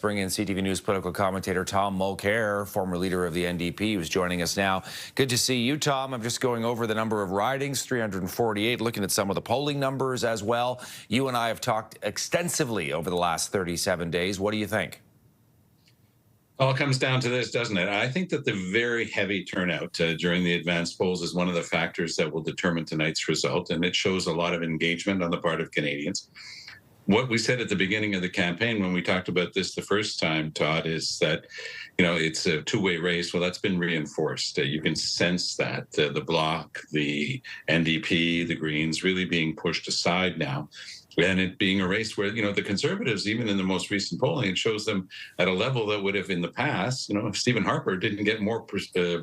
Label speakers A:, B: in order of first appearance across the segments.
A: bring in CTV News political commentator Tom Mulcair, former leader of the NDP, who's joining us now. Good to see you, Tom. I'm just going over the number of ridings, 348, looking at some of the polling numbers as well. You and I have talked extensively over the last 37 days. What do you think?
B: All comes down to this, doesn't it? I think that the very heavy turnout during the advanced polls is one of the factors that will determine tonight's result, and it shows a lot of engagement on the part of Canadians. What we said at the beginning of the campaign when we talked about this the first time, Todd, is that, it's a two-way race. Well, that's been reinforced. You can sense that the Bloc, the NDP, the Greens really being pushed aside now. And it being a race where, the Conservatives, even in the most recent polling, it shows them at a level that would have in the past, if Stephen Harper didn't get more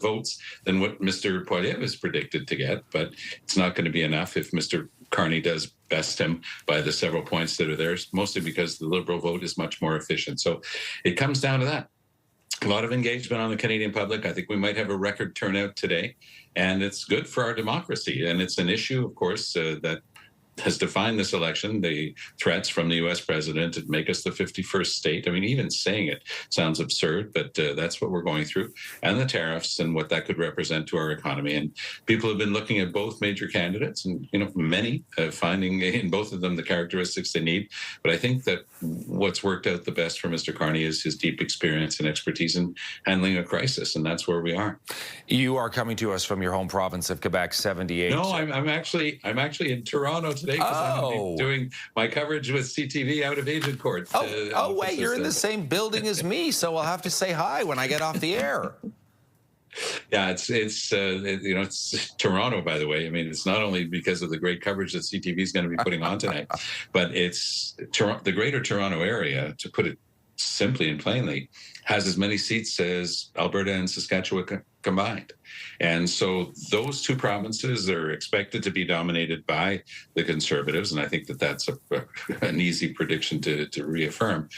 B: votes than what Mr. Poilievre is predicted to get. But it's not going to be enough if Mr. Carney does best him by the several points that are there, mostly because the Liberal vote is much more efficient. So it comes down to that. A lot of engagement on the Canadian public. I think we might have a record turnout today, and it's good for our democracy. And it's an issue, of course, that has defined this election, the threats from the U.S. president to make us the 51st state. I mean, even saying it sounds absurd, but that's what we're going through. And the tariffs and what that could represent to our economy. And people have been looking at both major candidates and, many finding in both of them the characteristics they need. But I think that what's worked out the best for Mr. Carney is his deep experience and expertise in handling a crisis. And that's where we are.
A: You are coming to us from your home province of Quebec, 78.
B: No, I'm actually in Toronto today. Because I'm doing my coverage with CTV out of Agincourt.
A: Wait, you're in the same building as me, so I'll have to say hi when I get off the air.
B: Yeah, it's Toronto, by the way. I mean, it's not only because of the great coverage that CTV is going to be putting on tonight, but it's the greater Toronto area, to put it simply and plainly, has as many seats as Alberta and Saskatchewan combined. And so those two provinces are expected to be dominated by the Conservatives, and I think that that's an easy prediction to reaffirm.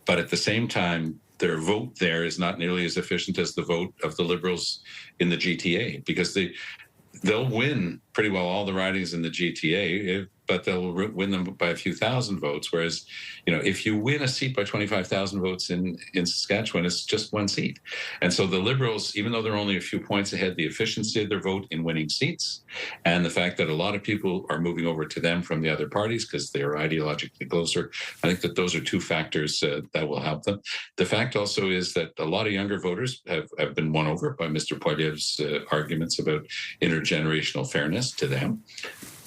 B: But at the same time, their vote there is not nearly as efficient as the vote of the Liberals in the GTA, because they'll win pretty well all the ridings in the GTA, but they'll win them by a few thousand votes. Whereas, if you win a seat by 25,000 votes in Saskatchewan, it's just one seat. And so the Liberals, even though they're only a few points ahead, the efficiency of their vote in winning seats and the fact that a lot of people are moving over to them from the other parties because they are ideologically closer, I think that those are two factors that will help them. The fact also is that a lot of younger voters have been won over by Mr. Poilievre's arguments about intergenerational fairness to them.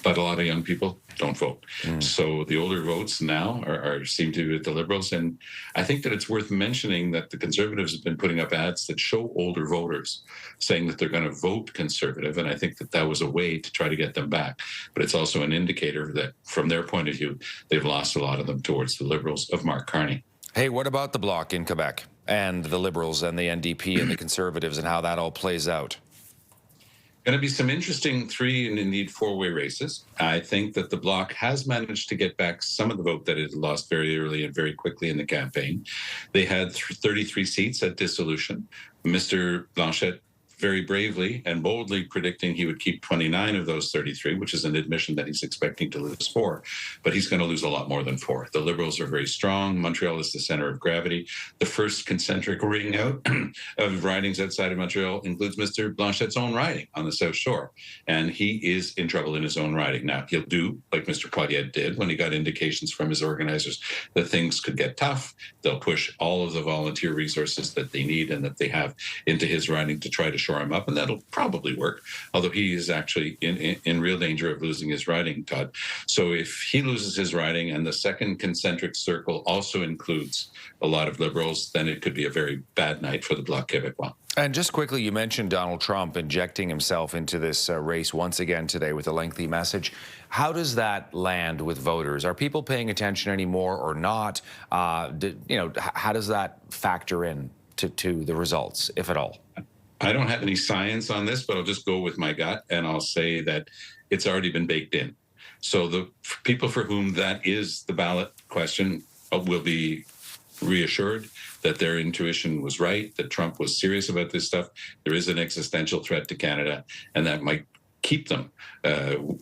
B: But a lot of young people don't vote. So the older votes now seem to be with the Liberals. And I think that it's worth mentioning that the Conservatives have been putting up ads that show older voters saying that they're going to vote Conservative. And I think that that was a way to try to get them back. But it's also an indicator that from their point of view, they've lost a lot of them towards the Liberals of Mark Carney.
A: Hey, what about the Bloc in Quebec and the Liberals and the NDP and the Conservatives and how that all plays out?
B: Going to be some interesting three and indeed four-way races. I think that the Bloc has managed to get back some of the vote that it lost very early and very quickly in the campaign. They had 33 seats at dissolution. Mr. Blanchet very bravely and boldly predicting he would keep 29 of those 33, which is an admission that he's expecting to lose 4. But he's going to lose a lot more than 4. The Liberals are very strong. Montreal is the center of gravity. The first concentric ring out of ridings outside of Montreal includes Mr. Blanchet's own riding on the South Shore. And he is in trouble in his own riding. Now, he'll do like Mr. Poilievre did when he got indications from his organizers that things could get tough. They'll push all of the volunteer resources that they need and that they have into his riding to try to shore him up, and that'll probably work, although he is actually in real danger of losing his riding, Todd. So if he loses his riding and the second concentric circle also includes a lot of Liberals, then it could be a very bad night for the Bloc Québécois.
A: And just quickly, you mentioned Donald Trump injecting himself into this race once again today with a lengthy message. How does that land with voters? Are people paying attention anymore or not? How does that factor in to the results, if at all?
B: I don't have any science on this, but I'll just go with my gut, and I'll say that it's already been baked in. So the people for whom that is the ballot question will be reassured that their intuition was right, that Trump was serious about this stuff. There is an existential threat to Canada, and that might keep them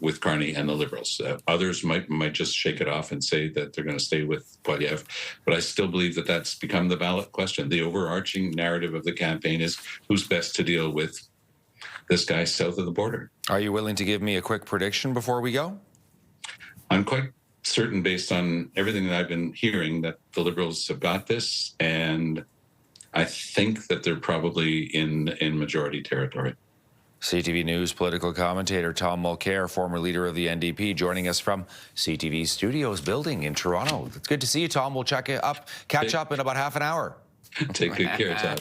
B: with Carney and the Liberals. Others might just shake it off and say that they're going to stay with Poilievre, but I still believe that that's become the ballot question. The overarching narrative of the campaign is who's best to deal with this guy south of the border.
A: Are you willing to give me a quick prediction before we go?
B: I'm quite certain, based on everything that I've been hearing, that the Liberals have got this, and I think that they're probably in majority territory.
A: CTV News political commentator Tom Mulcair, former leader of the NDP, joining us from CTV Studios building in Toronto. It's good to see you, Tom. We'll catch up in about half an hour.
B: Take good care, Tom.